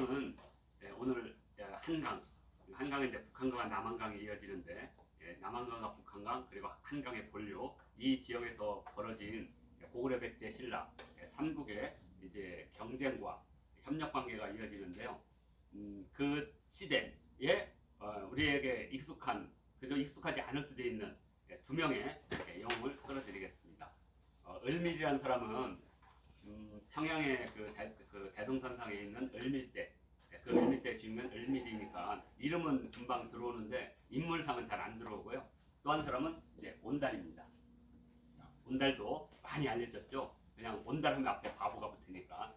한강은 오늘 한강은 이제 북한강과 남한강이 이어지는데 남한강과 북한강 그리고 한강의 본류 이 지역에서 벌어진 고구려 백제 신라 삼국의 이제 경쟁과 협력 관계가 이어지는데요. 그 시대에 우리에게 그저 익숙하지 않을 수도 있는 두 명의 영웅을 끌어드리겠습니다. 을밀이라는 사람은 평양의 그 대성산상에 있는 을밀대, 그 을밀대 주인공은 을밀이니까 이름은 금방 들어오는데 인물상은 잘 안 들어오고요. 또 한 사람은 이제 온달입니다. 온달도 많이 알려졌죠. 그냥 온달하면 앞에 바보가 붙으니까.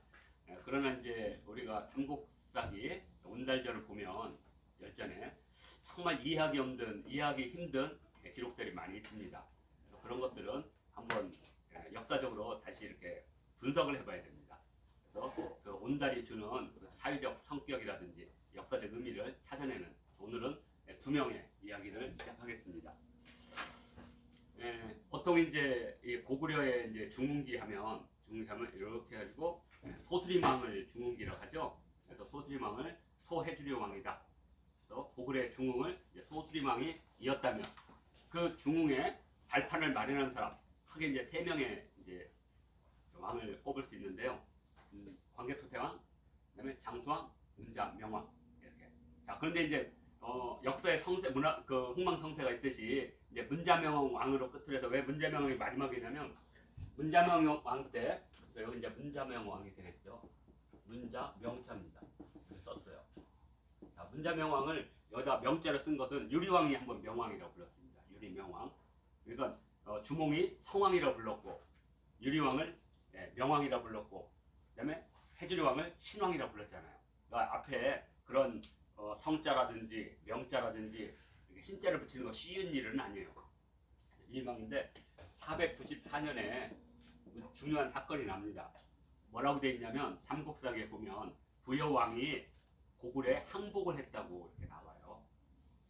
그러나 이제 우리가 삼국사기 온달전을 보면 열전에 정말 이해하기 힘든 기록들이 많이 있습니다. 그래서 그런 것들은 한번 역사적으로 다시 이렇게 분석을 해봐야 됩니다. 그래서 그 온달이 주는 사회적 성격이라든지 역사적 의미를 찾아내는 오늘은 두 명의 이야기를 시작하겠습니다. 보통 이제 이 고구려의 이제 중흥기 하면 이렇게 해가지고 소수리망을 중흥기라고 하죠. 그래서 소수리망을 소해주리 왕이다. 그래서 고구려의 중흥을 소수리망이 이었다면 그 중흥의 발판을 마련한 사람 크게 이제 세 명의 이제 왕을 꼽을 수 있는데요. 광개토대왕, 그다음에 장수왕, 문자, 명왕 이렇게. 자 그런데 이제 역사의 흥망성쇠가 있듯이 이제 문자명왕 왕으로 끝을 해서 왜 문자명왕이 마지막이냐면 문자명왕 때 여기 이제 문자명왕이 되겠죠. 문자명자입니다. 썼어요. 자 문자명왕을 여기다 명자를 쓴 것은 유리왕이 한번 명왕이라고 불렀습니다. 유리명왕. 그러니까 주몽이 성왕이라고 불렀고 유리왕을 명왕이라고 불렀고 그다음에 해주리왕을 신왕이라고 불렀잖아요. 그러니까 앞에 그런 성자라든지 명자라든지 신자를 붙이는 거 쉬운 일은 아니에요. 유리왕인데 494년에 중요한 사건이 납니다. 뭐라고 되어 있냐면 삼국사기에 보면 부여왕이 고구려에 항복을 했다고 이렇게 나와요.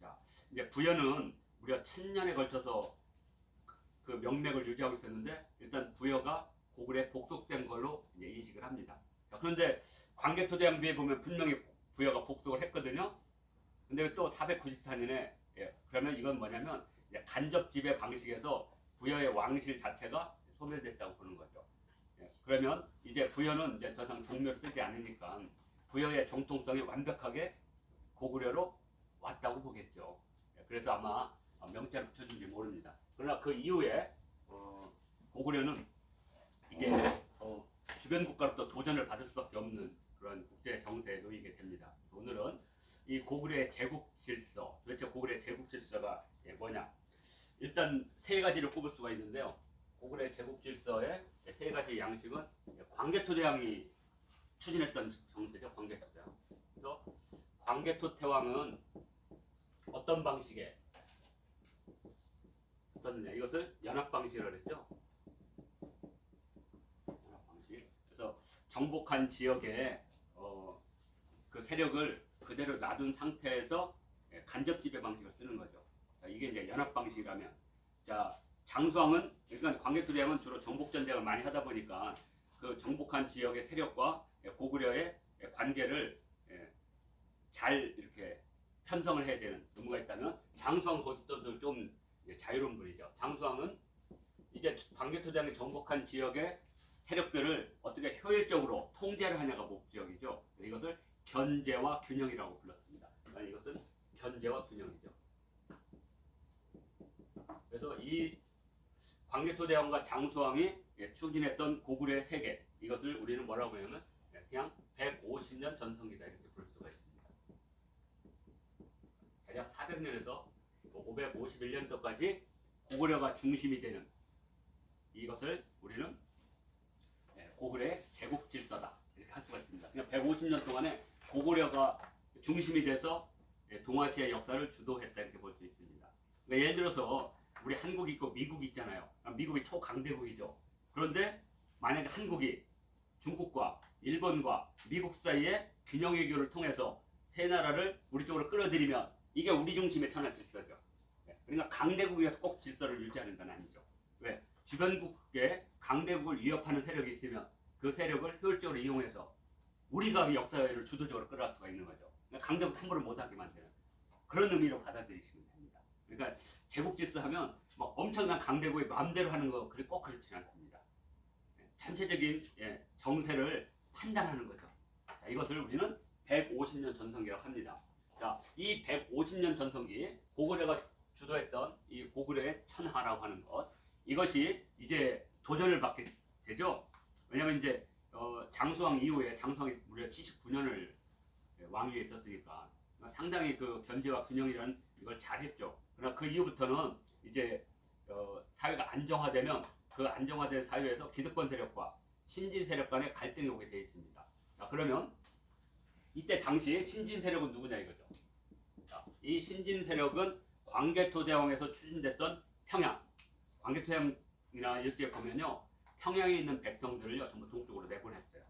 자, 이제 부여는 무려 1000년에 걸쳐서 그 명맥을 유지하고 있었는데 일단 부여가 고구려에 복속된 걸로 이제 인식을 합니다. 자, 그런데 광개토대왕비에 보면 분명히 부여가 복속을 했거든요. 근데 또 494년에 그러면 이건 뭐냐면 간접 지배 방식에서 부여의 왕실 자체가 소멸됐다고 보는 거죠. 그러면 이제 부여는 이제 더 이상 종묘를 쓰지 않으니까 부여의 정통성이 완벽하게 고구려로 왔다고 보겠죠. 그래서 아마 명자를 붙여준지 모릅니다. 그러나 그 이후에 고구려는 이제 주변 국가로부터 도전을 받을 수밖에 없는 그런 국제 정세에 놓이게 됩니다. 오늘은 이 고구려의 제국 질서, 도대체 고구려의 제국 질서가 뭐냐? 일단 세 가지를 꼽을 수가 있는데요. 고구려의 제국 질서의 세 가지 양식은 광개토대왕이 추진했던 정세죠. 광개토대왕. 그래서 광개토대왕은 어떤 방식에 썼느냐? 이것을 연합 방식이라고 했죠. 연합 방식. 그래서 정복한 지역에 그 세력을 그대로 놔둔 상태에서 간접 지배 방식을 쓰는 거죠. 자, 이게 이제 연합 방식이라면, 자 장수왕은 그러니까 광개토대왕은 주로 정복 전쟁을 많이 하다 보니까 그 정복한 지역의 세력과 고구려의 관계를 잘 이렇게 편성을 해야 되는 의무가 있다면 장수왕 거기서도 좀 자유로운 분이죠. 장수왕은 이제 광개토대왕이 정복한 지역의 세력들을 어떻게 효율적으로 통제를 하냐가 목적이죠. 이것을 견제와 균형이라고 불렀습니다. 그러니까 이것은 견제와 균형이죠. 그래서 이 광개토대왕과 장수왕이 추진했던 고구려의 세계, 이것을 우리는 뭐라고 하냐면 그냥 150년 전성기다 이렇게 볼 수가 있습니다. 대략 400년에서 551년도까지 고구려가 중심이 되는 이것을 우리는 고구려의 제국 질서다 이렇게 할 수가 있습니다. 그냥 150년 동안에 고구려가 중심이 돼서 동아시아 역사를 주도했다 이렇게 볼 수 있습니다. 그러니까 예를 들어서 우리 한국이 있고 미국이 있잖아요. 미국이 초강대국이죠. 그런데 만약에 한국이 중국과 일본과 미국 사이에 균형 외교를 통해서 세 나라를 우리 쪽으로 끌어들이면 이게 우리 중심의 천하 질서죠. 그러니까 강대국에서 꼭 질서를 유지하는 건 아니죠. 왜? 주변국에 강대국을 위협하는 세력이 있으면 그 세력을 효율적으로 이용해서 우리가 이 역사를 주도적으로 끌어갈 수가 있는 거죠. 그러니까 강대국 함부로 못하게 만드는 그런 의미로 받아들이시면 됩니다. 그러니까 제국지수 하면 막 엄청난 강대국의 마음대로 하는 거 꼭 그렇지는 않습니다. 전체적인 정세를 판단하는 거죠. 자, 이것을 우리는 150년 전성기라고 합니다. 자, 이 150년 전성기 고구려가 주도했던 이 고구려의 천하라고 하는 것, 이것이 이제 도전을 받게 되죠. 왜냐하면 이제 장수왕 이후에 장수왕이 무려 79년을 왕위에 있었으니까 상당히 그 견제와 균형이라는 이걸 잘했죠. 그러나 그 이후부터는 이제 사회가 안정화되면 그 안정화된 사회에서 기득권 세력과 신진 세력 간의 갈등이 오게 되어 있습니다. 자, 그러면 이때 당시 신진 세력은 누구냐 이거죠. 자, 이 신진 세력은 광개토대왕에서 추진됐던 평양, 광개토대왕이나 이렇게 보면요, 평양에 있는 백성들을요 전부 동쪽으로 내보냈어요.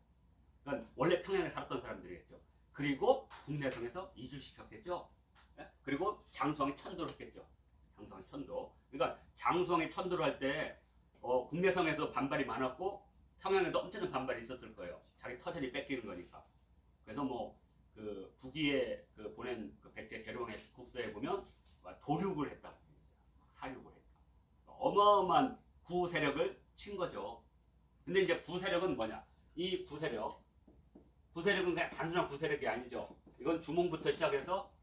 그러니까 원래 평양에 살았던 사람들이겠죠. 그리고 국내성에서 이주시켰겠죠. 그리고 장수왕이 천도를 했겠죠. 장수왕이 천도. 그러니까 장수왕이 천도를 할 때 국내성에서 반발이 많았고 평양에도 엄청난 반발이 있었을 거예요. 자기 터전이 뺏기는 거니까. 그래서 뭐 그 북위에 그 보낸 그 백제 계룡의 국서에 보면 도륙을 했다고 되어 있어요. 사륙을 했다. 어마어마한 구세력을 친 거죠. 근데 이제 구세력은 뭐냐? 이 구세력은 그냥 단순한 구세력이 아니죠. 이건 주몽부터 시작해서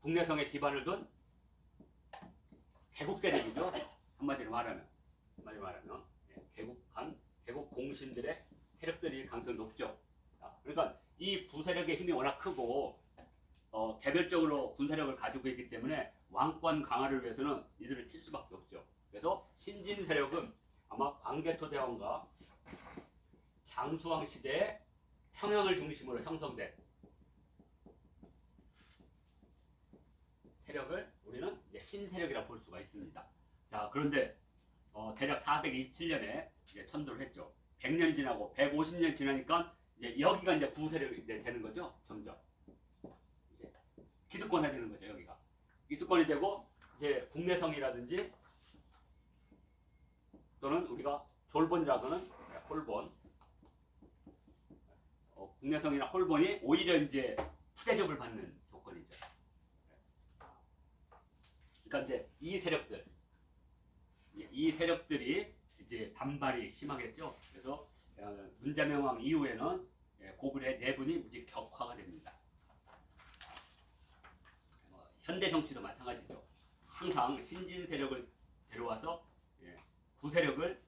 국내성에 기반을 둔 개국 세력이죠. 한마디로 말하면 개국 공신들의 세력들이 가능성이 높죠. 그러니까 이 구세력의 힘이 워낙 크고 개별적으로 군사력을 가지고 있기 때문에 왕권 강화를 위해서는 이들을 칠 수밖에 없죠. 그래서 신진 세력은 아마 광개토대왕과 장수왕 시대에 평양을 중심으로 형성된 세력을 우리는 이제 신세력이라 볼 수가 있습니다. 자, 그런데 대략 427년에 이제 천도를 했죠. 100년 지나고 150년 지나니까 이제 여기가 이제 구세력이 되는 거죠. 점점 이제 기득권이 되는 거죠. 여기가 기득권이 되고 이제 국내성이라든지 또는 우리가 졸본이라고 하는 홀본, 국내성이나 홀본이 오히려 이제 후대접을 받는 조건이죠. 그러니까 이제 이 세력들이 이제 반발이 심하겠죠. 그래서 문자명왕 이후에는 고구려의 내분이 무지 격화가 됩니다. 현대 정치도 마찬가지죠. 항상 신진 세력을 데려와서 구세력을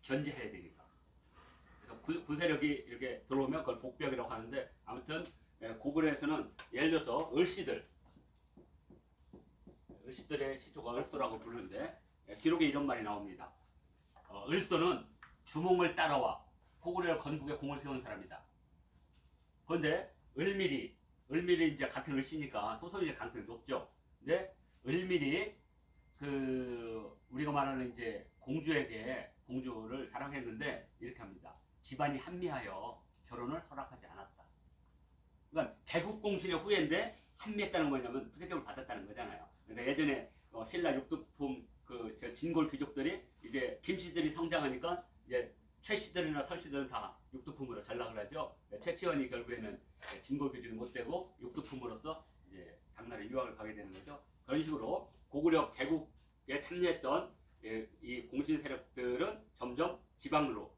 견제해야 되니까. 그래서 구세력이 이렇게 들어오면 그걸 복벽이라고 하는데, 아무튼 고구려에서는 예를 들어서 을씨들의 시조가 을소라고 부르는데 기록에 이런 말이 나옵니다. 을소는 주몽을 따라와 고구려 건국에 공을 세운 사람이다. 그런데 을밀이 이제 같은 을씨니까 소설일 가능성이 높죠. 근데 을밀이 우리가 말하는 이제 공주를 사랑했는데 이렇게 합니다. 집안이 한미하여 결혼을 허락하지 않았다. 그러니까 개국공신의 후예인데 한미했다는 거냐면 후대접을 받았다는 거잖아요. 그러니까 예전에 신라 육두품 진골 귀족들이 이제 김씨들이 성장하니까 이제 최씨들이나 설씨들은 다 육두품으로 전락을 하죠. 최치원이 결국에는 진골 귀족이 못 되고 육두품으로서 이제 당나라 유학을 가게 되는 거죠. 그런 식으로 고구려 개국에 참여했던 이 공신 세력들은 점점 지방으로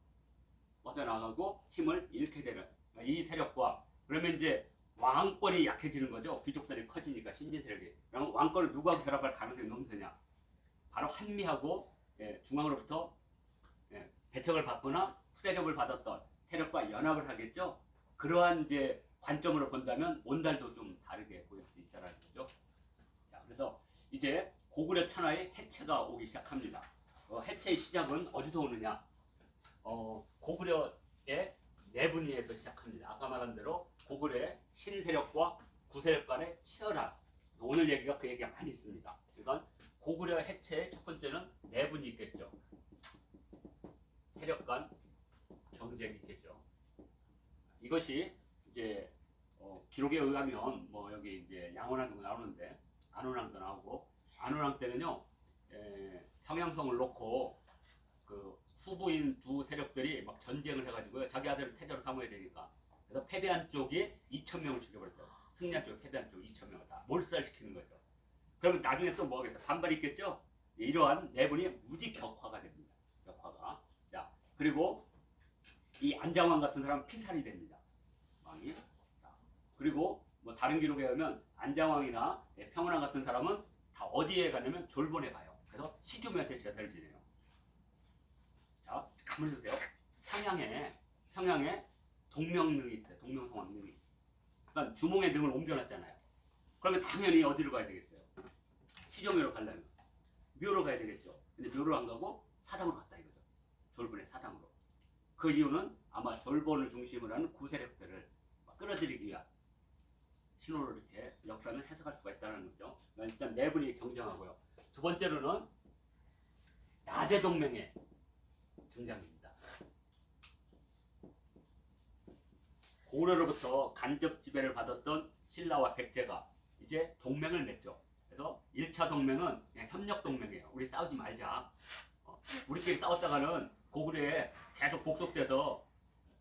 뻗어나가고 힘을 잃게 되는 이 세력과, 그러면 이제 왕권이 약해지는 거죠. 귀족들이 커지니까 신진 세력이. 그러면 왕권을 누구하고 결합할 가능성이 높으냐? 바로 한미하고 중앙으로부터 배척을 받거나 후대접을 받았던 세력과 연합을 하겠죠. 그러한 이제 관점으로 본다면 온달도 좀 다르게 보일 수 있다는 거죠. 자, 그래서 이제 고구려 천하의 해체가 오기 시작합니다. 해체의 시작은 어디서 오느냐? 고구려의 내분위에서 시작합니다. 아까 말한 대로 고구려의 신세력과 구세력 간의 치열한, 오늘 얘기가 그 얘기가 많이 있습니다. 그러니까 고구려 해체의 첫 번째는 내분이 있겠죠. 세력 간 경쟁이 있겠죠. 이것이 이제 기록에 의하면 뭐 여기 이제 양원왕도 나오는데 안원왕도 나오고, 안원왕 때는요 평양성을 놓고 그 후보인 두 세력들이 막 전쟁을 해가지고요, 자기 아들을 태자로 삼아야 되니까 그래서 패배한 쪽이 2,000명을 죽여버렸다고. 승리한 쪽이 패배한 쪽 2,000명을 다 몰살시키는 거죠. 그러면 나중에 또 뭐겠어요? 반발이 있겠죠? 이러한 내분이 무지 격화가 됩니다. 격화가. 자, 그리고 이 안장왕 같은 사람은 피살이 됩니다. 왕이. 자, 그리고 뭐 다른 기록에 의하면 안장왕이나 평원왕 같은 사람은 다 어디에 가냐면 졸본에 가요. 그래서 시주미한테 제사를 지내요. 자, 가만히 보세요. 평양에 동명능이 있어요. 동명성왕능이. 그러니까 주몽의 능을 옮겨놨잖아요. 그러면 당연히 어디로 가야 되겠어요? 시조묘로 가려면 묘로 가야 되겠죠. 근데 묘로 안 가고 사당으로 갔다 이거죠. 졸본의 사당으로. 그 이유는 아마 졸본을 중심으로 하는 구세력들을 끌어들이기 위한 신호를 이렇게 역사는 해석할 수가 있다는 거죠. 일단 내분이 경쟁하고요. 두 번째로는 나제동맹의 등장입니다. 고구려로부터 간접 지배를 받았던 신라와 백제가 이제 동맹을 맺죠. 그래서 1차 동맹은 그냥 협력 동맹이에요. 우리 싸우지 말자. 우리끼리 싸웠다가는 고구려에 계속 복속돼서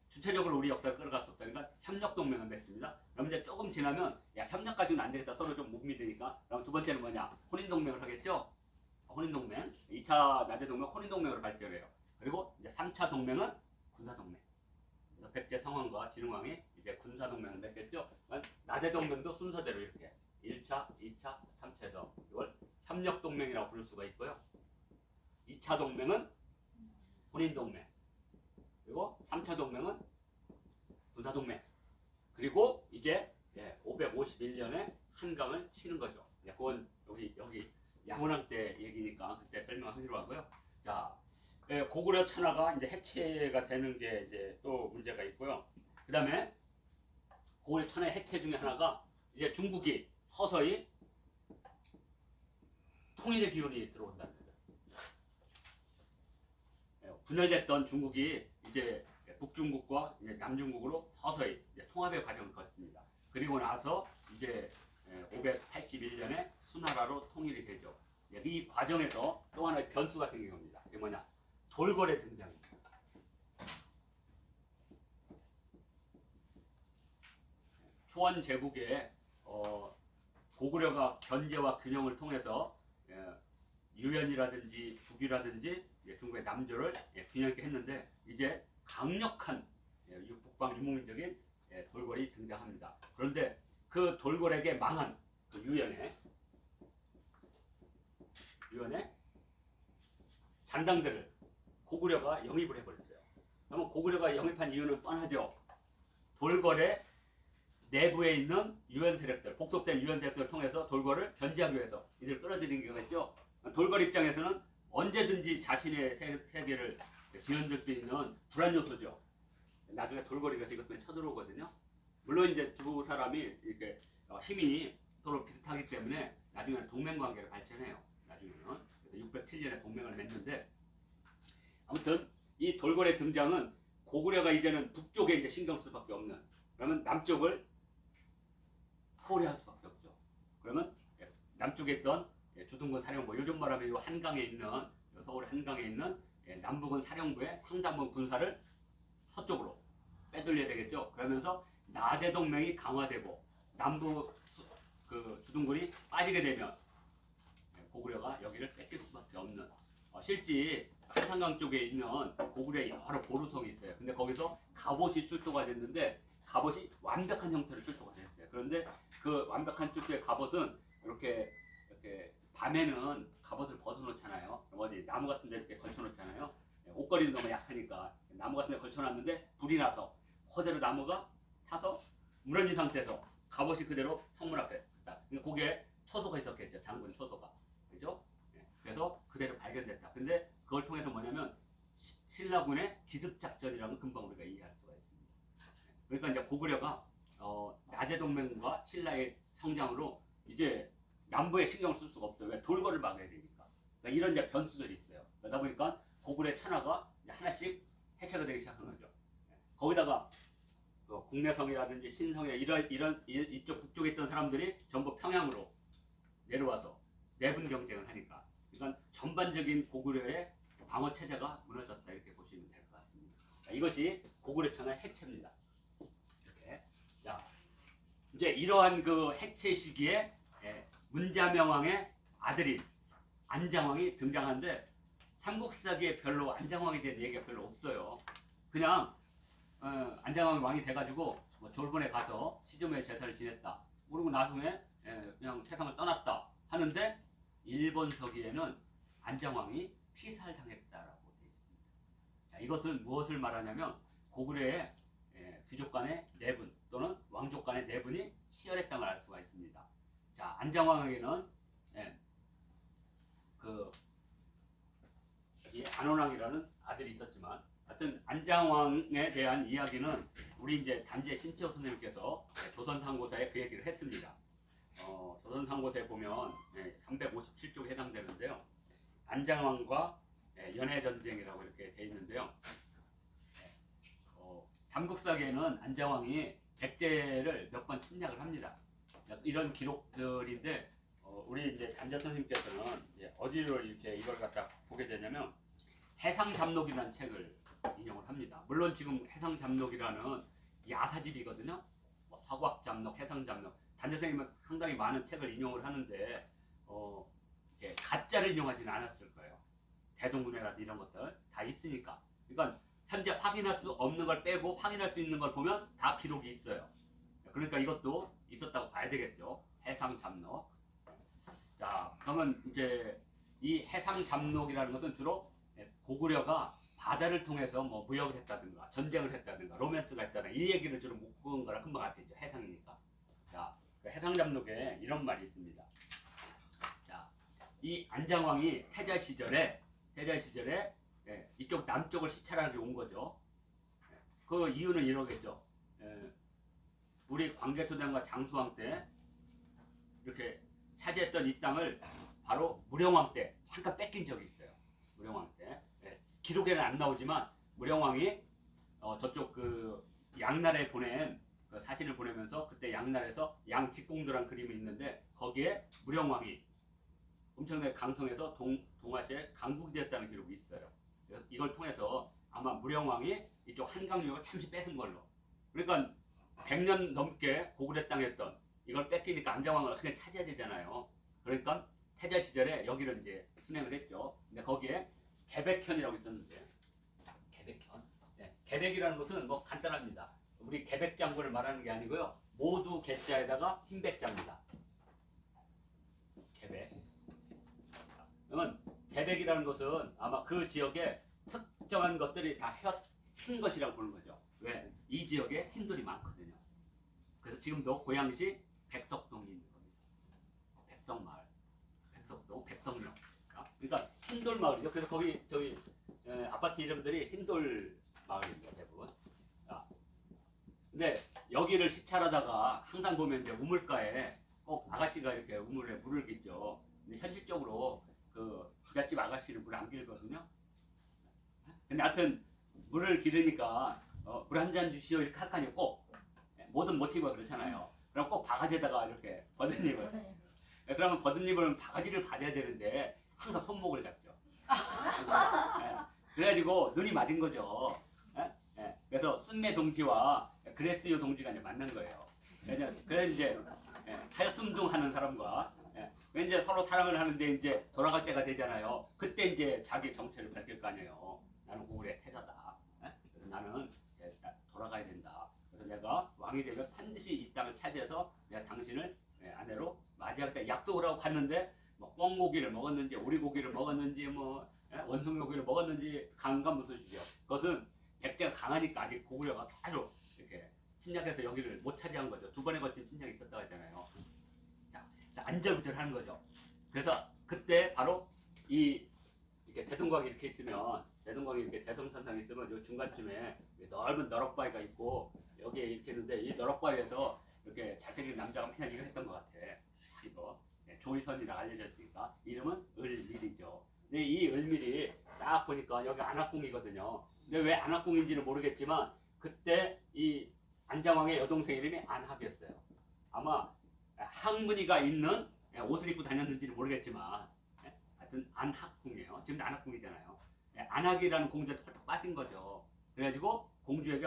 주체적으로 우리 역사를 끌어갈 수 없다. 그러니까 협력 동맹을 맺습니다. 그럼 이제 조금 지나면 야 협력까지는 안 되겠다. 서로 좀 못 믿으니까. 그럼 두 번째는 뭐냐? 혼인 동맹을 하겠죠. 혼인 동맹. 2차 나제 동맹 혼인 동맹으로 발전해요. 그리고 이제 3차 동맹은 군사 동맹. 그래서 백제 성왕과 진흥왕이 이제 군사 동맹을 맺겠죠. 나제 동맹도 순서대로 이렇게 1차, 2차, 3차에서 이걸 협력 동맹이라고 부를 수가 있고요. 2차 동맹은 혼인 동맹. 그리고 3차 동맹은 군사 동맹. 그리고 이제 551년에 한강을 치는 거죠. 그건 여기 양원왕 때 얘기니까 그때 설명하기로 하고요. 자, 고구려 천하가 이제 해체가 되는 게 이제 또 문제가 있고요. 그 다음에 고구려 천하의 해체 중에 하나가 이제 중국이 서서히 통일의 기운이 들어온다는 거죠. 분열됐던 중국이 이제 북중국과 이제 남중국으로 서서히 이제 통합의 과정을 거칩니다. 그리고 나서 이제 581년에 수나라로 통일이 되죠. 이 과정에서 또 하나의 변수가 생긴 겁니다. 이게 뭐냐? 돌궐의 등장입니다. 초원 제국의 고구려가 견제와 균형을 통해서 유연이라든지 북이라든지 중국의 남조를 균형 있게 했는데 이제 강력한 북방 유목민적인 돌궐이 등장합니다. 그런데 그 돌궐에게 망한 그 유연의 잔당들을 고구려가 영입을 해버렸어요. 그러면 고구려가 영입한 이유는 뻔하죠. 돌궐의 내부에 있는 유연 세력들, 복속된 유연 세력들을 통해서 돌궐을 견제하기 위해서 이들을 끌어들이는 거겠죠. 돌궐 입장에서는 언제든지 자신의 세계를 뒤흔들 수 있는 불안 요소죠. 나중에 돌궐이가 이것 때문에 쳐들어오거든요. 물론 이제 두 사람이 이렇게 힘이 서로 비슷하기 때문에 나중에는 동맹 관계를 발전해요. 나중에는 그래서 607년에 동맹을 맺는데 아무튼 이 돌궐의 등장은 고구려가 이제는 북쪽에 이제 신경 쓸 수밖에 없는 그러면 남쪽을 포위할 수밖에 없죠. 그러면 남쪽에 있던 주둔군 사령부, 요즘 말하면 이 한강에 있는 서울 한강에 있는 남부군 사령부의 상당분 군사를 서쪽으로 빼돌려야 되겠죠. 그러면서 나제 동맹이 강화되고 남부 그 주둔군이 빠지게 되면 고구려가 여기를 뺏길 수밖에 없는 실제 한산강 쪽에 있는 고구려의 여러 보루성이 있어요. 근데 거기서 갑옷이 출토가 됐는데 갑옷이 완벽한 형태로 출토가 됐어요. 그런데 그 완벽한 출토의 갑옷은 이렇게 밤에는 갑옷을 벗어놓잖아요. 어디 나무 같은 데 이렇게 걸쳐놓잖아요. 옷걸이는 너무 약하니까 나무 같은 데 걸쳐놨는데 불이 나서 그대로 나무가 타서 무너진 상태에서 갑옷이 그대로 성문 앞에 딱. 거기에 처소가 있었겠죠. 장군 처소가. 그죠? 그래서 그대로 발견됐다. 근데 그걸 통해서 뭐냐면 신라군의 기습작전이라는 금방 우리가 이해할 수가 있습니다. 그러니까 이제 고구려가 나제 동맹과 신라의 성장으로 이제 남부에 신경을 쓸 수가 없어요. 왜? 돌궐을 막아야 되니까. 그러니까 이런 이제 변수들이 있어요. 그러다 보니까 고구려의 천하가 하나씩 해체가 되기 시작한 거죠. 거기다가 국내성이라든지 신성이나 이쪽 북쪽에 있던 사람들이 전부 평양으로 내려와서 내분 경쟁을 하니까. 그러니까 전반적인 고구려의 방어 체제가 무너졌다 이렇게 보시면 될 것 같습니다. 이것이 고구려 천하의 해체입니다. 이렇게. 이제 이러한 그 해체 시기에 문자명왕의 아들인 안장왕이 등장하는데 삼국사기에 별로 안장왕에 대한 얘기가 별로 없어요. 그냥 안장왕이 왕이 돼가지고 뭐 졸본에 가서 시조의 제사를 지냈다. 그리고 나중에 그냥 세상을 떠났다 하는데 일본 서기에는 안장왕이 피살당했다라고 되어 있습니다. 자, 이것은 무엇을 말하냐면 고구려의 귀족 간의 내분 또는 왕족 간의 내분이 치열했다는 걸 알 수가 있습니다. 자, 안장왕에게는 이 안원왕이라는 아들이 있었지만, 하여튼 안장왕에 대한 이야기는 우리 이제 단재 신채호 선생님께서 조선상고사에 그 얘기를 했습니다. 조선상고사에 보면 357쪽에 해당되는데요. 안장왕과 연해전쟁이라고 이렇게 돼 있는데요. 삼국사기에는 안장왕이 백제를 몇 번 침략을 합니다. 이런 기록들인데 우리 이제 단재 선생님께서는 이제 어디로 이렇게 이걸 갖다 보게 되냐면 해상잡록이라는 책을 인용을 합니다. 물론 지금 해상잡록이라는 야사집이거든요. 뭐 서곽잡록, 해상잡록. 단재 선생님은 상당히 많은 책을 인용을 하는데 가짜를 인용하지는 않았을 거예요. 대동문회라든지 이런 것들 다 있으니까. 그러니까 현재 확인할 수 없는 걸 빼고 확인할 수 있는 걸 보면 다 기록이 있어요. 그러니까 이것도 있었다고 봐야 되겠죠. 해상잡록. 자, 그러면 이제 이 해상잡록이라는 것은 주로 고구려가 바다를 통해서 뭐 무역을 했다든가 전쟁을 했다든가 로맨스가 했다든가 이 얘기를 주로 묶은 거라 금방 알 수 있죠. 해상이니까. 자, 그 해상잡록에 이런 말이 있습니다. 자, 이 안장왕이 태자 시절에 이쪽 남쪽을 시찰하러 온 거죠. 그 이유는 이러겠죠. 우리 광개토대왕과 장수왕 때 이렇게 차지했던 이 땅을 바로 무령왕 때 잠깐 뺏긴 적이 있어요. 무령왕 때 기록에는 안 나오지만 무령왕이 저쪽 그 양날에 보낸 그 사진을 보내면서 그때 양날에서 양 직공들한 그림이 있는데 거기에 무령왕이 엄청나게 강성해서 동아시아에 강국이 되었다는 기록이 있어요. 그래서 이걸 통해서 아마 무령왕이 이쪽 한강유역을 잠시 뺏은 걸로. 그러니까 100년 넘게 고구려 땅에 했던 이걸 뺏기니까 안장왕을 그냥 차지해야 되잖아요. 그러니까 태자 시절에 여기를 이제 순행을 했죠. 근데 거기에 개백현이라고 있었는데 개백현. 개백이라는 것은 뭐 간단합니다. 우리 개백장군을 말하는 게 아니고요. 모두 개자에다가 흰백자입니다. 개백. 그러면 개백이라는 것은 아마 그 지역에 특정한 것들이 다 흰 것이라고 보는 거죠. 왜? 이 지역에 흰돌이 많거든요. 그래서 지금도 고양시 백석동이 있는 겁니다. 백석마을, 백석동, 백석역. 그러니까 흰돌 마을이죠. 그래서 거기 저기 아파트 이름들이 흰돌 마을입니다. 대부분. 근데 여기를 시찰하다가 항상 보면 이제 우물가에 꼭 아가씨가 이렇게 우물에 물을 깃죠. 근데 현실적으로 그 부잣집 아가씨는 물 안 길거든요. 근데 하여튼 물을 기르니까 물 한 잔 주시오 이렇게 할 거 아니에요. 꼭 모든 모티브가 그렇잖아요. 그럼 꼭 바가지에다가 이렇게 버든잎을. 그러면 버든잎을 바가지를 받아야 되는데 항상 손목을 잡죠. 그래가지고 눈이 맞은 거죠. 그래서 쓴매 동지와 그레스요 동지가 이제 만난 거예요. 그래서 이제 하여슴둥하는 사람과 이제 서로 사랑을 하는데 이제 돌아갈 때가 되잖아요. 그때 이제 자기 정체를 밝힐 거 아니에요. 나는 고구려의 태자다. 그래서 나는 돌아가야 된다. 그래서 내가 왕이 되면 반드시 이 땅을 차지해서 내가 당신을 아내로 맞이하겠다. 약속을 하고 갔는데 뭐 꿩고기를 먹었는지 오리고기를 먹었는지 뭐 원숭이고기를 먹었는지 강간무소시죠. 그것은 백제가 강하니까 아직 고구려가 계속 이렇게 침략해서 여기를 못 차지한 거죠. 두 번에 걸친 침략이 있었다고 했잖아요. 자, 안절부절 하는 거죠. 그래서 그때 바로 이렇게 대동강이 이렇게 있으면 대동강이 이렇게 대성산상에 있으면 요 중간쯤에 넓은 너럭바위가 있고 여기에 이렇게 있는데 이 너럭바위에서 이렇게 잘생긴 남자가 맨날 이걸 했던 것 같아. 이거 조이선이라 알려져 있으니까 이름은 을밀이죠. 근데 이 을밀이 딱 보니까 여기 안학궁이거든요. 근데 왜 안학궁인지는 모르겠지만 그때 이 안장왕의 여동생 이름이 안학이었어요. 아마 학문이가 있는 옷을 입고 다녔는지는 모르겠지만 하여튼 안학궁이에요. 지금도 안학궁이잖아요. 안학이라는 공주한테 펄떡 빠진 거죠. 그래가지고 공주에게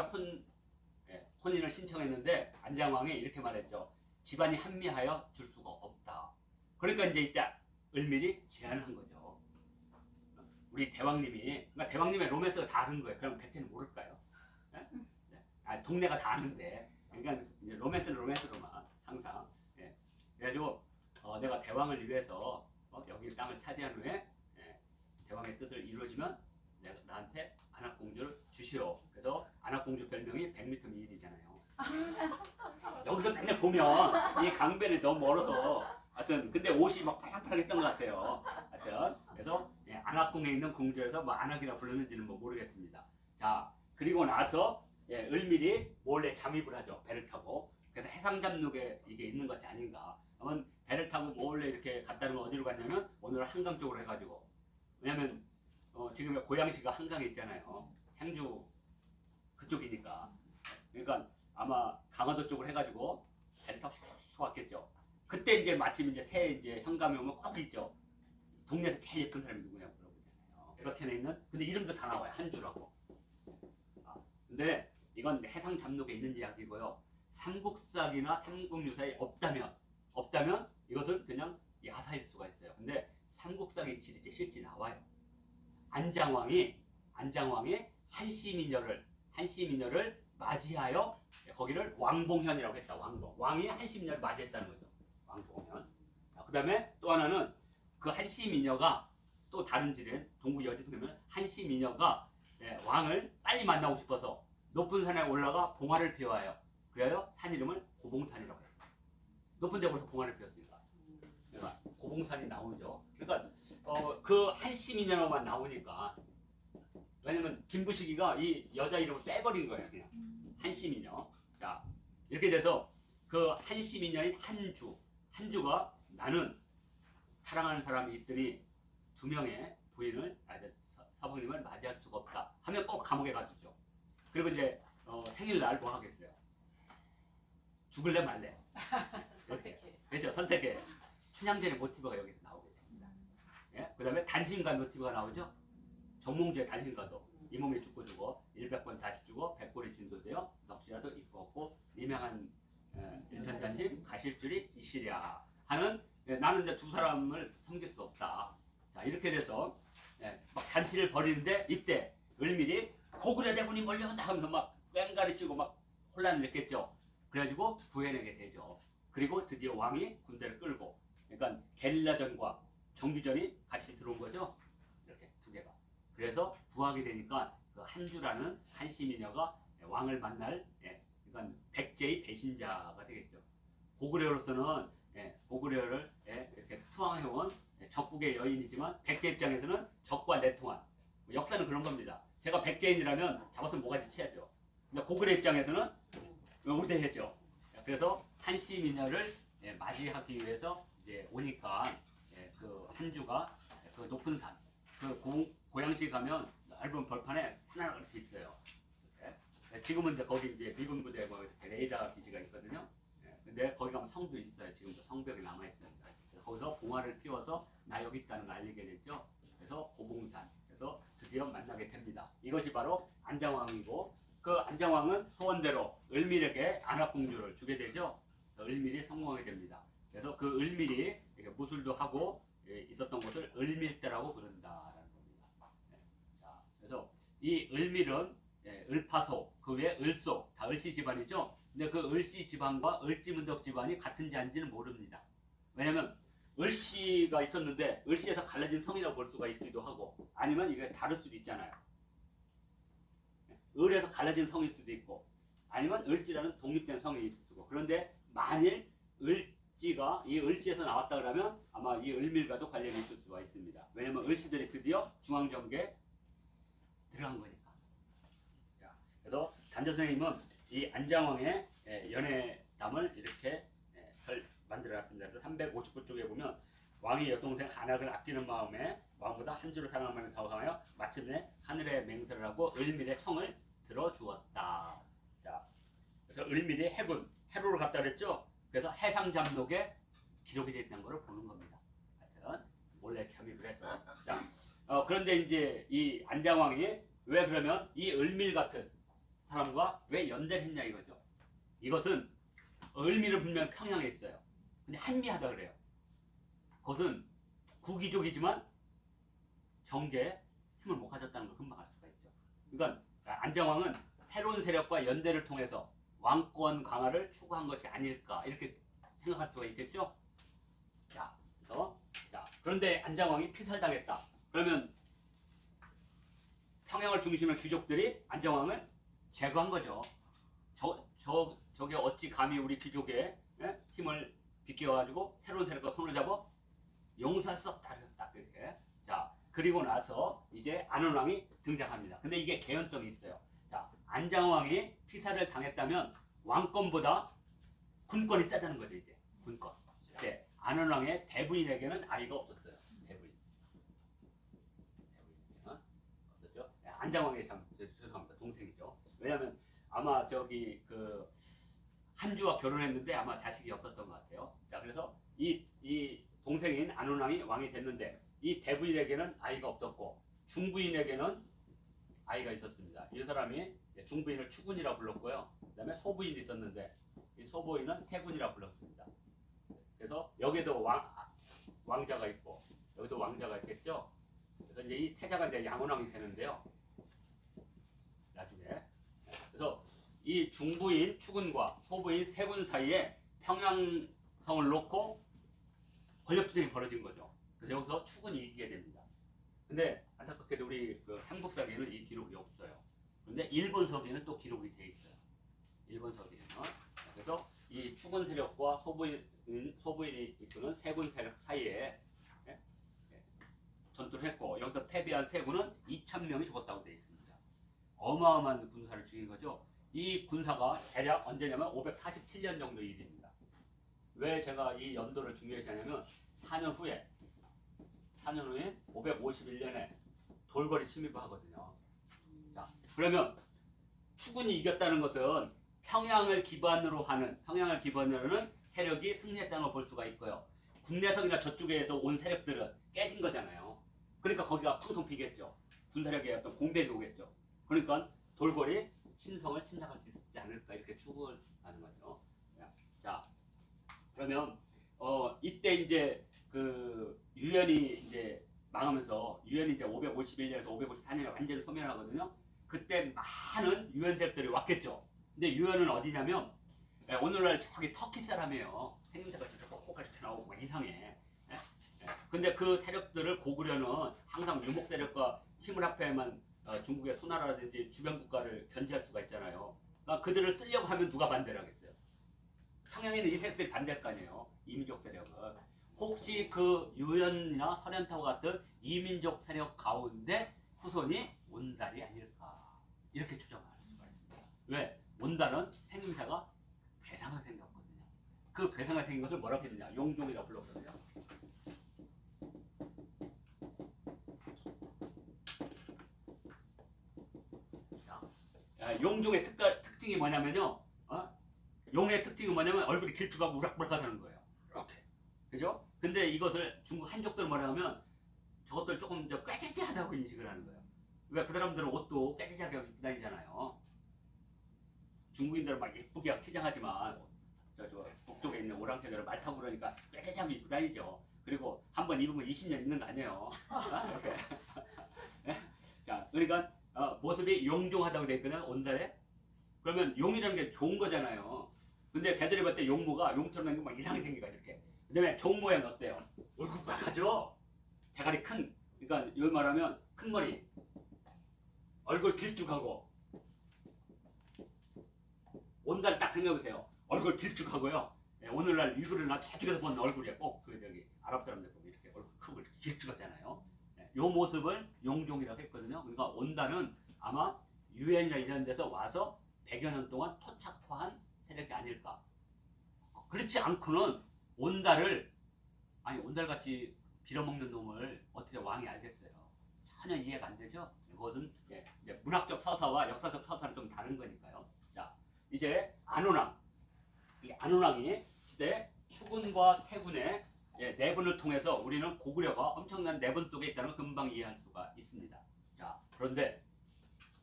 혼인을 신청했는데 안장왕이 이렇게 말했죠. 집안이 합리하여 줄 수가 없다. 그러니까 이제 이때 을밀이 제안을 한 거죠. 우리 대왕님이, 그러니까 대왕님의 로맨스가 다 아는 거예요. 그럼 백제는 모를까요? 예? 동네가 다 아는데, 그러니까 이제 로맨스는 로맨스로만 항상. 예. 그래가지고 내가 대왕을 위해서 여기 땅을 차지한 후에 대왕의 뜻을 이루어지면 내가 나한테 안악공주를 주시오. 그래서 안악공주 별명이 100m 미인이잖아요. 여기서 맨날 보면 이 강변이 너무 멀어서 하여튼 근데 옷이 막 파닥파닥했던 것 같아요. 하여튼 그래서 안악궁에 있는 궁전에서 뭐 안악이라 불렀는지는 뭐 모르겠습니다. 자 그리고 나서 을밀이 몰래 잠입을 하죠. 배를 타고. 그래서 해상잡록에 이게 있는 것이 아닌가. 그러면 배를 타고 몰래 이렇게 갔다는 건 어디로 갔냐면 오늘 한강 쪽으로 해가지고, 왜냐면 지금 고양시가 한강에 있잖아요. 행주 그쪽이니까. 그러니까 아마 강화도 쪽으로 해가지고 배를 타고 슉슉 왔겠죠. 그때 이제 마침 이제 새 이제 현감이 오면 꼭 있죠. 동네에서 제일 예쁜 사람이 누구냐고 물어보잖아요. 이렇게 있는, 근데 이름도 다 나와요. 한주라고. 근데 이건 이제 해상 잡록에 있는 이야기고요. 삼국사기나 삼국유사에 없다면 이것은 그냥 야사일 수가 있어요. 근데 삼국사기 지리제 실제 나와요. 안장왕이 한시미녀를 맞이하여 거기를 왕봉현이라고 했다. 왕이 한시미녀를 맞이했다는 거죠. 왕봉현. 그 다음에 또 하나는 그 한시미녀가 또 다른 지리엔 동구 여지승에는 한시미녀가 왕을 빨리 만나고 싶어서 높은 산에 올라가 봉화를 피워요. 그래요 산 이름을 고봉산이라고 해요. 높은 데 올라서 봉화를 피웠으니까. 그러니까 고봉산이 나오죠. 그러니까 그 한시미녀만 나오니까, 왜냐면 김부식이가 이 여자 이름을 빼버린 거예요. 그냥 한시미녀. 자 이렇게 돼서 그 한시미녀인 한주가 나는 사랑하는 사람이 있으니 2명의 부인을 서방님을 맞이할 수가 없다 하면 꼭 감옥에 가주죠. 그리고 이제 생일날 뭐 하겠어요? 죽을래 말래? 그렇죠. 선택해. 춘향전의 모티브가 여기서 나오게 됩니다. 예? 그 다음에 단신가 모티브가 나오죠. 정몽주의 단신가도 이 몸에 죽고 주고 100번 다시 주고 100골이 진도되어 넋이라도 입고 없고 미명한 일편단심 가실 줄이 이시랴 하는, 나는 이제 두 사람을 섬길 수 없다. 자 이렇게 돼서 막 잔치를 벌이는데 이때 을밀이 고구려 대군이 몰려온다 하면서 막 꽹가리 치고 막 혼란을 냈겠죠. 그래가지고 구해내게 되죠. 그리고 드디어 왕이 군대를 끌고, 그러니까 게릴라전과 정규전이 같이 들어온 거죠. 이렇게 두 개가. 그래서 구하게 되니까 그 한주라는 한시미녀가 왕을 만날, 그러니까 백제의 배신자가 되겠죠. 고구려로서는 고구려를 이렇게 투항해온 적국의 여인이지만 백제 입장에서는 적과 내통한, 역사는 그런 겁니다. 제가 백제인이라면 잡아서 모가지 치야죠. 근데 고구려 입장에서는 우대했죠. 그래서 한시미녀를 맞이하기 위해서 이제 오니까 그 한주가 그 높은 산, 그 고양시 가면 넓은 벌판에 산 하나 이렇게 있어요. 지금은 이제 거기 이제 미군 부대 뭐 이렇게 레이더 기지가 있거든요. 근데 거기 가면 성도 있어요. 지금도 성벽이 남아 있습니다. 거기서 봉화를 피워서 나 여기 있다는 걸 알리게 됐죠. 그래서 고봉산. 그래서 드디어 만나게 됩니다. 이것이 바로 안장왕이고, 그 안장왕은 소원대로 을밀에게 안악공주를 주게 되죠. 을밀이 성공하게 됩니다. 그래서 그 을밀이 이렇게 무술도 하고 있었던 곳을 을밀대라고 부른다라는 겁니다. 자, 그래서 이 을밀은 을파소, 그 외에 을소, 다 을씨 집안이죠. 근데 그 을씨 집안과 을지문덕 집안이 같은지 아닌지는 모릅니다. 왜냐면 을씨가 있었는데 을씨에서 갈라진 성이라고 볼 수가 있기도 하고, 아니면 이게 다를 수도 있잖아요. 을에서 갈라진 성일 수도 있고, 아니면 을지라는 독립된 성이 있을 수고. 그런데 만일 을지가 이 을지에서 나왔다 그러면 아마 이 을밀과도 관련이 있을 수가 있습니다. 왜냐면 을씨들이 드디어 중앙정계에 들어간 거니까. 자, 그래서 단조 선생님은 이 안장왕의 연애담을 이렇게 만들어놨습니다. 그래서 359쪽에 보면 왕이 여동생 한악을 아끼는 마음에 왕보다 한주를 사랑하면 더 강하여 마침내 하늘의 맹세를 하고 을밀의 청을 들어주었다. 자, 그래서 을밀이 해로를 갔다 그랬죠. 그래서 해상잡록에 기록이 되어 있다는 것을 보는 겁니다. 하여튼 몰래 참입을 해서. 자, 그런데 이제 이 안장왕이 왜 그러면 이 을밀 같은 사람과 왜 연대를 했냐 이거죠. 이것은 을미는 분명 평양에 있어요. 근데 한미하다 그래요. 그것은 구기족이지만 정계에 힘을 못 가졌다는 걸 금방 알 수가 있죠. 그러니까 안정왕은 새로운 세력과 연대를 통해서 왕권 강화를 추구한 것이 아닐까 이렇게 생각할 수가 있겠죠. 그런데 안정왕이 피살당했다. 그러면 평양을 중심으로 귀족들이 안정왕을 제거한 거죠. 저게 어찌 감히 우리 귀족의 힘을 비껴가지고 새로운 세력과 손을 잡아 용서할 수 없다. 이렇게. 자, 그리고 나서 이제 안원왕이 등장합니다. 근데 이게 개연성이 있어요. 자, 안정왕이 피살을 당했다면 왕권보다 군권이 세다는 거죠. 이제 군권. 네, 안원왕의 대부인에게는 아이가 없었어요. 대부인. 없었죠. 네, 안정왕의 참 죄송합니다. 동생이죠. 왜냐하면 아마 저기 그 한주와 결혼했는데 아마 자식이 없었던 것 같아요. 자, 그래서 이 동생인 안원왕이 왕이 됐는데 이 대부인에게는 아이가 없었고 중부인에게는 아이가 있었습니다. 이 사람이 중부인을 추군이라 불렀고요. 그 다음에 소부인이 있었는데 이 소부인은 세군이라 불렀습니다. 그래서 여기도 왕자가 있고 여기도 왕자가 있겠죠. 그래서 이제 이 태자가 이제 양원왕이 되는데요. 나중에. 그래서 이 중부인 추군과 소부인 세군 사이에 평양성을 놓고 권력투쟁이 벌어진 거죠. 그래서 여기서 추군이 이기게 됩니다. 근데 안타깝게도 우리 그 삼국사기에는 이 기록이 없어요. 그런데 일본서기에는 또 기록이 돼 있어요. 일본서기에는. 그래서 이 추군 세력과 소부인이 이끄는 세군 세력 사이에 전투를 했고 여기서 패배한 세군은 2,000명이 죽었다고 되어 있습니다. 어마어마한 군사를 죽인 거죠. 이 군사가 대략 언제냐면 547년 정도 일입니다. 왜 제가 이 연도를 중요시하냐면 4년 후에 551년에 돌거리 침입을 하거든요. 자, 그러면 추군이 이겼다는 것은 평양을 기반으로 하는 세력이 승리했다는 걸 볼 수가 있고요. 국내성이나 저쪽에서 온 세력들은 깨진 거잖아요. 그러니까 거기가 텅텅 비겠죠. 군사력의 어떤 공백이 오겠죠. 그러니까 돌고래 신성을 침략할 수 있지 않을까 이렇게 추구를 하는 거죠. 자, 그러면 이때 이제 그 유연이 이제 망하면서 유연이 이제 551년에서 554년에 완전히 소멸하거든요. 그때 많은 유연 세력들이 왔겠죠. 근데 유연은 어디냐면 오늘날 저기 터키 사람이에요. 생김새가 진짜 똑똑하게 나오고 막 이상해. 근데 그 세력들을 고구려는 항상 유목 세력과 힘을 합해야만 중국의 수나라라든지 주변 국가를 견제할 수가 있잖아요. 그러니까 그들을 쓰려고 하면 누가 반대를 하겠어요? 평양에는 이 세력들이 반대할 거 아니에요. 이민족 세력은. 혹시 그 유연이나 설현타와 같은 이민족 세력 가운데 후손이 온달이 아닐까 이렇게 추정할 수가 있습니다. 왜? 온달은 생김새가 괴상하게 생겼거든요. 그 괴상하게 생긴 것을 뭐라고 했느냐? 용종이라고 불렀거든요. 용종의 특징이 뭐냐면요. 용의 특징이 뭐냐면 얼굴이 길쭉하고 우락부락하다는 거예요. 이렇게. 그죠? 근데 이것을 중국 한족들 뭐라 하면 저것들 조금 꾀지지하다고 인식을 하는 거예요. 왜? 그 사람들은 옷도 꾀지지하게 입고 다니잖아요. 중국인들은 막 예쁘게 치장하지만 북쪽에 있는 오랑캐들은 말 타고 그러니까 꾀지지하게 입고 다니죠. 그리고 한번 입으면 20년 입는 거 아니에요. 이렇게. 자, 그러니까 모습이 용종하다고 되어 있거든. 온달에. 그러면 용이라는 게 좋은 거잖아요. 근데 걔들이 볼 때 용모가 용처럼 생기고 막 이상하게 생기가 이렇게. 그 다음에 종 모양 어때요? 얼굴 빡하죠? 대가리 큰, 그러니까 여기 말하면 큰 머리, 얼굴 길쭉하고. 온달 딱 생각해보세요. 얼굴 길쭉하고요. 오늘날 위구르나 저쪽에서 본 얼굴이 꼭 그 저기 아랍 사람들 보면 이렇게 얼굴 크고 이렇게 길쭉하잖아요. 요 모습을 용종이라고 했거든요. 그러니까 온달은 아마 유엔이나 이런 데서 와서 100여 년 동안 토착화한 세력이 아닐까. 그렇지 않고는 온달같이 빌어먹는 놈을 어떻게 왕이 알겠어요. 전혀 이해가 안 되죠. 그것은 이제 문학적 서사와 역사적 서사는 좀 다른 거니까요. 자, 이제 안원왕. 이 안원왕이 시대 추군과 세군의 내분을 통해서 우리는 고구려가 엄청난 내분 속에 있다는 걸 금방 이해할 수가 있습니다. 자, 그런데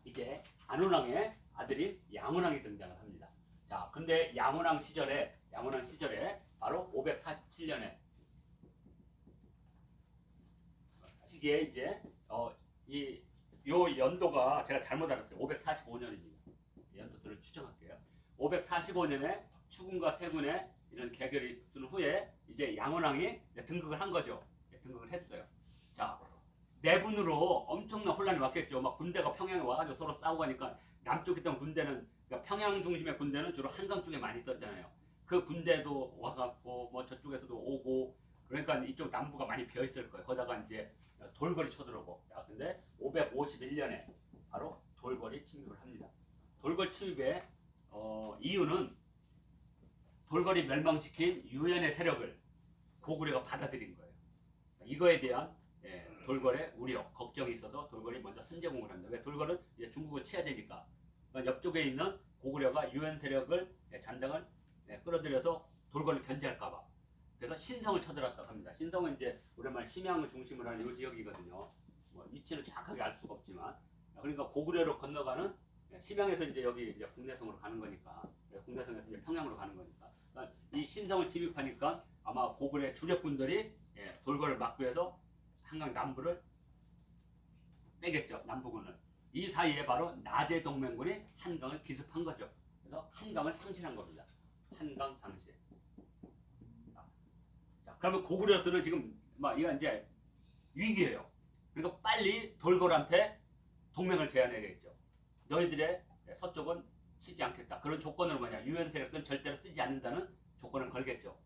이제 안원왕의 아들인 양원왕이 등장을 합니다. 자, 근데 양원왕 시절에 양원왕 시절에 바로 547년에 시기에 이제 요 연도가 제가 잘못 알았어요. 545년입니다. 연도들을 추정할게요. 545년에 추군과 세군의 이런 개결이 있은 후에 이제 양원왕이 등극을 한 거죠. 등극을 했어요. 자, 내분으로 엄청난 혼란이 왔겠죠. 막 군대가 평양에 와가지고 서로 싸우고 하니까 남쪽에 있던 군대는, 그러니까 평양 중심의 군대는 주로 한강 쪽에 많이 있었잖아요. 그 군대도 와갖고 뭐 저쪽에서도 오고, 그러니까 이쪽 남부가 많이 비어 있을 거예요. 거기다가 이제 돌궐이 쳐들어오고. 야, 근데 551년에 바로 돌궐이 침입을 합니다. 돌궐 침입의 이유는 돌궐이 멸망시킨 유엔의 세력을 고구려가 받아들인 거예요. 이거에 대한 돌궐의 우려, 걱정이 있어서 돌궐이 먼저 선제공을 합니다. 왜? 돌궐은 이제 중국을 치야 되니까. 그러니까 옆쪽에 있는 고구려가 유엔 세력을 잔당을 끌어들여서 돌궐을 견제할까봐. 그래서 신성을 쳐들었다고 합니다. 신성은 이제 오랜만에 심양을 중심으로 하는 이 지역이거든요. 뭐 위치를 정확하게 알 수가 없지만, 그러니까 고구려로 건너가는 심양에서 이제 여기 이제 국내성으로 가는 거니까, 국내성에서 이제 평양으로 가는 거니까, 그러니까 이 신성을 침입하니까 아마 고구려의 주력군들이 돌궐을 막기 위해서 한강 남부를 빼겠죠. 남부군을. 이 사이에 바로 나제 동맹군이 한강을 기습한 거죠. 그래서 한강을 상실한 겁니다. 한강 상실. 자, 그러면 고구려스는 지금 막 이거 이제 위기예요. 그러니까 빨리 돌궐한테 동맹을 제안해야겠죠. 너희들의 서쪽은 치지 않겠다. 그런 조건으로 뭐냐, 유엔 세력들은 절대로 쓰지 않는다는 조건을 걸겠죠.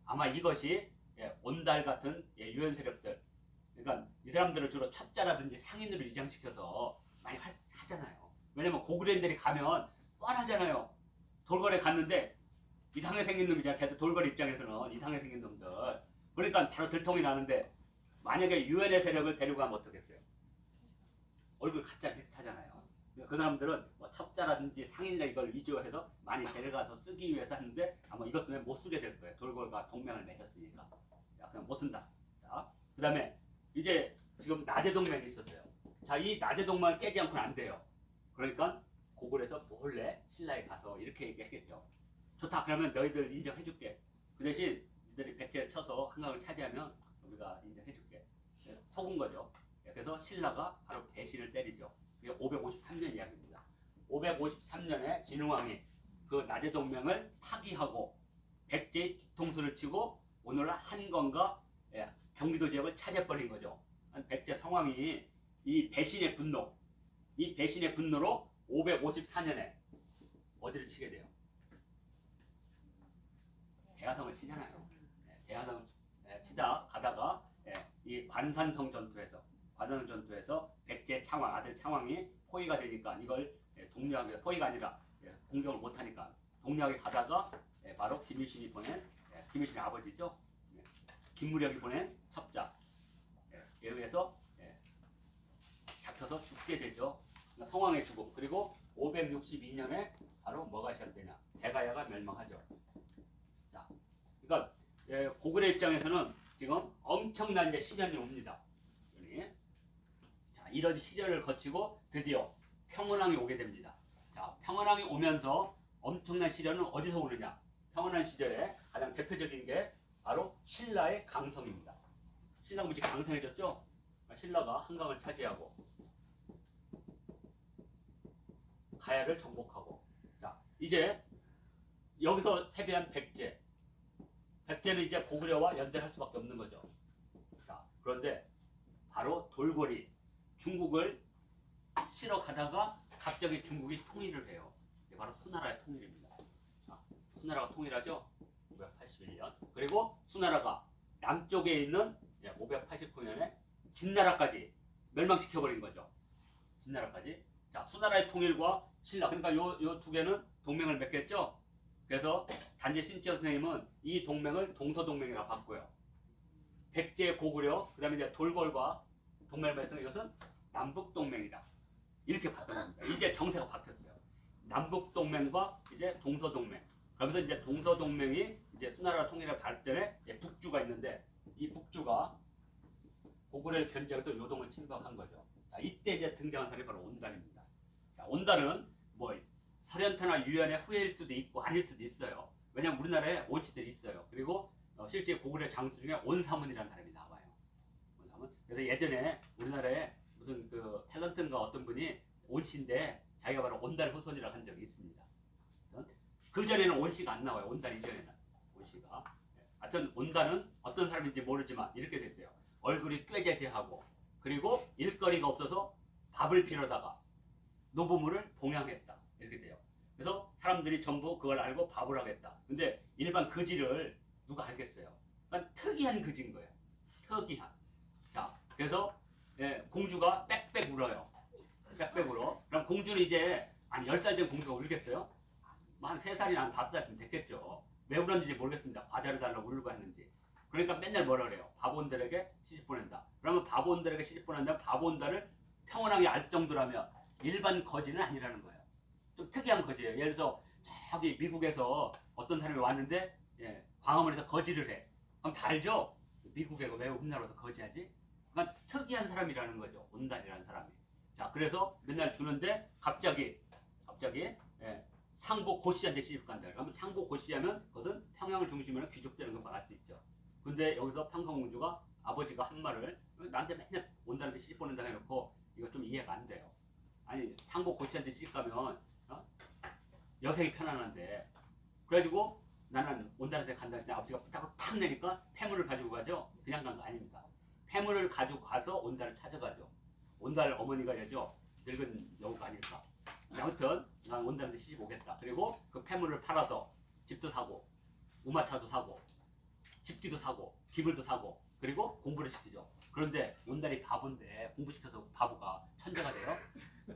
아마 이것이 온달 같은 유엔 세력들, 그러니까 이 사람들을 주로 첩자라든지 상인으로 위장시켜서 많이 하잖아요. 왜냐면 고구려인들이 가면 뻔하잖아요. 돌궐에 갔는데 이상하게 생긴 놈이잖아. 걔들 돌궐 입장에서는 이상하게 생긴 놈들. 그러니까 바로 들통이 나는데, 만약에 유엔의 세력을 데리고 가면 어떻겠어요? 얼굴 가짜 비슷하잖아요. 그 사람들은 뭐 첩자라든지 상인이나 이걸 위조해서 많이 데려가서 쓰기 위해서 하는데, 아마 이것 때문에 못 쓰게 될 거예요. 돌궐과 동맹을 맺었으니까. 자, 그냥 못 쓴다. 자, 그 다음에 이제 지금 나제 동맹이 있었어요. 자, 이 나제 동맹을 깨지 않고는 안 돼요. 그러니까 고구려에서 몰래 신라에 가서 이렇게 얘기했겠죠. 좋다. 그러면 너희들 인정해줄게. 그 대신 너희들이 백제를 쳐서 한강을 차지하면 우리가 인정해줄게. 속은 거죠. 그래서 신라가 바로 배신을 때리죠. 그게 553년 이야기입니다. 553년에 진흥왕이 그 나제 동맹을 파기하고 백제의 뒤통수를 치고 오늘날 한강과 경기도 지역을 차지해버린 거죠. 백제 성왕이 이 배신의 분노로 554년에 어디를 치게 돼요? 대하성을 치잖아요. 대하성을 치다 가다가 이 관산성 전투에서 백제 창왕, 아들 창왕이 포위가 되니까 이걸 동료하게, 포위가 아니라 공격을 못하니까 동료하게 가다가 바로 김유신이 보낸, 김유신의 아버지죠. 김무력이 보낸 첩자에 의해서 잡혀서 죽게 되죠. 그러니까 성왕의 죽음. 그리고 562년에 바로 뭐가 시작되냐? 대가야가 멸망하죠. 자, 그러니까 고구려 입장에서는 지금 엄청난 이제 시련이 옵니다. 자, 이런 시련을 거치고 드디어 평원왕이 오게 됩니다. 자, 평원왕이 오면서 엄청난 시련은 어디서 오느냐? 평원왕 시절에 가장 대표적인 게 바로 신라의 강성입니다. 신라가 무지 강성해졌죠? 신라가 한강을 차지하고 가야를 정복하고, 자, 이제 여기서 패배한 백제는 이제 고구려와 연대할 수밖에 없는 거죠. 자, 그런데 바로 돌궐이 중국을 실어 가다가 갑자기 중국이 통일을 해요. 이게 바로 수나라의 통일입니다. 자, 수나라가 통일하죠. 581년. 그리고 수나라가 남쪽에 있는 589년에 진나라까지 멸망시켜버린 거죠. 진나라까지. 자, 수나라의 통일과 신라, 그러니까 요 두 개는 동맹을 맺겠죠. 그래서 단재 신지어 선생님은 이 동맹을 동서동맹이라고 바꿔요. 백제, 고구려, 그 다음에 이제 돌궐과 동맹을 맺어서 이것은 남북동맹이다. 이렇게 바꾼 겁니다. 이제 정세가 바뀌었어요. 남북동맹과 이제 동서동맹. 그러면서 이제 동서동맹이 이제 수나라 통일의 발전에 북주가 있는데, 이 북주가 고구려를 견제해서 요동을 침범한 거죠. 자, 이때 이제 등장한 사람이 바로 온단입니다. 자, 온단은 뭐 설현타나 유연의 후예일 수도 있고 아닐 수도 있어요. 왜냐면 우리나라에 온씨들이 있어요. 그리고 실제 고구려 장수 중에 온사문이라는 사람이 나와요. 온사문. 그래서 예전에 우리나라에 무슨 그 탤런트인가 어떤 분이 온씨인데 자기가 바로 온달 후손이라고 한 적이 있습니다. 그 전에는 온씨가 안 나와요. 온달 이전에는 온씨가. 하여튼 온달은 어떤 사람인지 모르지만 이렇게 됐어요. 얼굴이 꾀재재하고 그리고 일거리가 없어서 밥을 빌어다가 노부모를 봉양했다. 이렇게 돼요. 그래서 사람들이 전부 그걸 알고 밥을 하겠다. 근데 일반 거지를 누가 알겠어요? 그러니까 특이한 거지인 거예요. 특이한. 자, 그래서 공주가 빽빽 울어요. 빽빽 울어. 그럼 공주는 이제 한 10살 된 공주가 울겠어요? 한 3살이나 한 5살쯤 됐겠죠. 왜 울었는지 모르겠습니다. 과자를 달라고 울고 했는지. 그러니까 맨날 뭐라 그래요? 바본들에게 시집 보낸다. 그러면 바본들에게 시집 보낸다면 바본들을 평온하게 알 정도라면 일반 거지는 아니라는 거예요. 좀 특이한 거지예요. 예를 들어서 저기 미국에서 어떤 사람이 왔는데 광화문에서 거지를 해. 그럼 다 알죠? 미국에 왜 우리나라 와서 거지하지? 그러니까 특이한 사람이라는 거죠. 온달이라는 사람이. 자, 그래서 맨날 주는데 갑자기 상보 고시한테 시집 간다. 그러면 상보 고시하면 그것은 평양을 중심으로 귀족되는 걸 말할 수 있죠. 근데 여기서 평강공주가 아버지가 한 말을 나한테 맨날 온달한테 시집 보낸다 해놓고 이거 좀 이해가 안 돼요. 아니 상보 고시한테 시집 가면 여생이 편안한데 그래가지고 나는 온달한테 간다 했더니 아버지가 부탁을 팍 내니까 폐물을 가지고 가죠. 그냥 간 거 아닙니다. 폐물을 가지고 가서 온달을 찾아가죠. 온달 어머니가 되죠. 늙은 여우가 아닐까. 아무튼 난 온달한테 시집 오겠다. 그리고 그 폐물을 팔아서 집도 사고 우마차도 사고 집기도 사고 기물도 사고 그리고 공부를 시키죠. 그런데 온달이 바보인데 공부시켜서 바보가 천재가 돼요.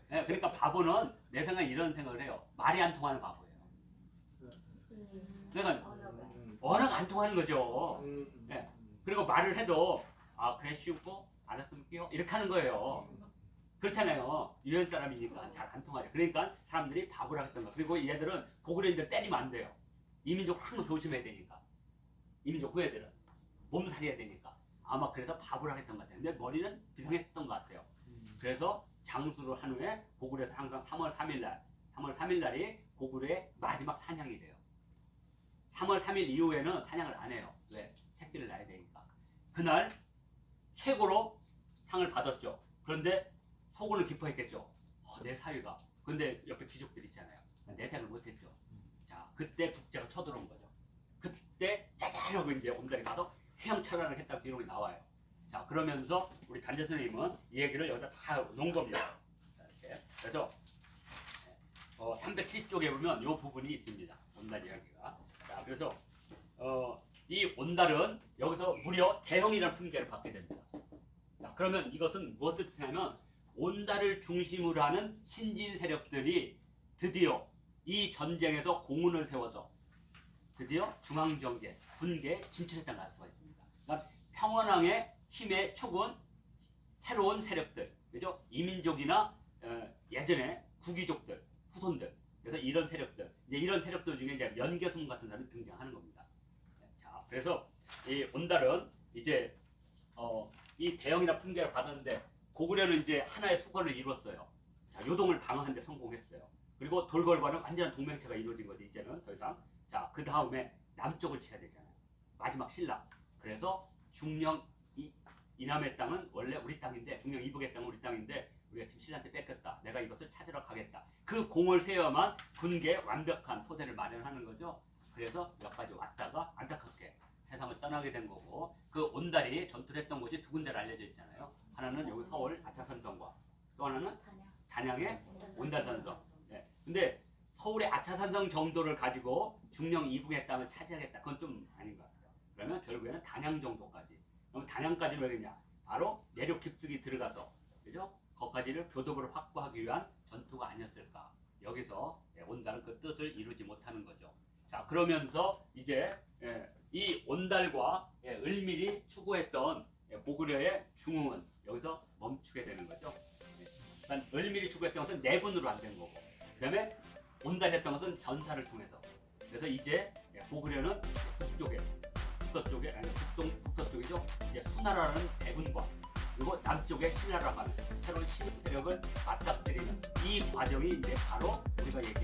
그러니까 바보는 내 생각에 이런 생각을 해요. 말이 안 통하는 바보예요. 그러니까 언어가 안 통하는 거죠. 그리고 말을 해도 아 그래 쉬우고 알았으면 끼워 이렇게 하는 거예요. 그렇잖아요. 유엔 사람이니까 잘 안 통하죠. 그러니까 사람들이 바보라 했던 거. 그리고 얘들은 고구려인들 때리면 안 돼요. 이민족 항상 조심해야 되니까. 이민족 후예들은 몸살이야 되니까. 아마 그래서 바보라 했던 것 같아요. 근데 머리는 비상했던 것 같아요. 그래서 장수를 한 후에 고구려에서 항상 3월 3일 날이 고구려의 마지막 사냥이래요. 3월 3일 이후에는 사냥을 안 해요. 왜? 새끼를 낳아야 되니까. 그날 최고로 상을 받았죠. 그런데 속으로 기뻐했겠죠. 내 사위가. 근데 옆에 귀족들 있잖아요. 내색을 못했죠. 자, 그때 북제가 쳐들어온 거죠. 그때 짜잘하고 이제 온달이 가서 해양철환을 했다고 기록이 나와요. 자, 그러면서 우리 단재 선생님은 이 얘기를 여기다 다 놓은 겁니다. 이렇게. 그래서 370쪽에 보면 이 부분이 있습니다. 온달 이야기가. 자, 그래서 이 온달은 여기서 무려 대형이라는 품계를 받게 됩니다. 자, 그러면 이것은 무엇을 뜻하냐면 온달을 중심으로 하는 신진 세력들이 드디어 이 전쟁에서 공훈을 세워서 드디어 중앙정계, 군계에 진출했다는 알 수가 있습니다. 그러니까 평원왕의 힘의 축은 새로운 세력들, 그죠? 이민족이나 예전에 구귀족들, 후손들. 그래서 이런 세력들, 이제 이런 세력들 중에 이제 연개손 같은 사람이 등장하는 겁니다. 자, 그래서 이 온달은 이제 이 대형이나 품계를 받았는데 고구려는 이제 하나의 수건을 이뤘어요. 자, 요동을 방어하는 데 성공했어요. 그리고 돌궐과는 완전한 동맹체가 이루어진 거죠. 이제는 더 이상. 자, 그 다음에 남쪽을 치야 되잖아요. 마지막 신라. 그래서 중령 이남의 땅은 원래 우리 땅인데 중령 이북의 땅은 우리 땅인데 우리가 지금 신라한테 뺏겼다. 내가 이것을 찾으러 가겠다. 그 공을 세워만 군계에 완벽한 토대를 마련하는 거죠. 그래서 여기까지 왔다가 안타깝게 세상을 떠나게 된 거고 그 온달이 전투를 했던 곳이 두 군데로 알려져 있잖아요. 하나는 여기 서울 아차산성과 또 하나는 단양의 온달산성. 근데 서울의 아차산성 정도를 가지고 중령 이북의 땅을 차지하겠다. 그건 좀 아닌 것 같아요. 그러면 결국에는 단양 정도까지. 그럼 단양까지는 왜냐? 바로 내륙 깊숙이 들어가서 그죠? 거기까지를 교도부를 확보하기 위한 전투가 아니었을까? 여기서 온달은 그 뜻을 이루지 못하는 거죠. 자, 그러면서 이제 이 온달과 을밀이 추구했던 고구려의 중흥은 여기서 멈추게 되는 거죠. 그러니까 을밀이 추구했던 것은 내분으로 안 된 거고, 그다음에 온달이 했던 것은 전사를 통해서. 그래서 이제 고구려는 북서쪽에 아니 북서쪽이죠. 이제 수나라라는 대군과 그리고 남쪽에 신라라고 하는 새로운 신세력을 맞닥뜨리는 이 과정이 이제 바로 우리가 얘기하는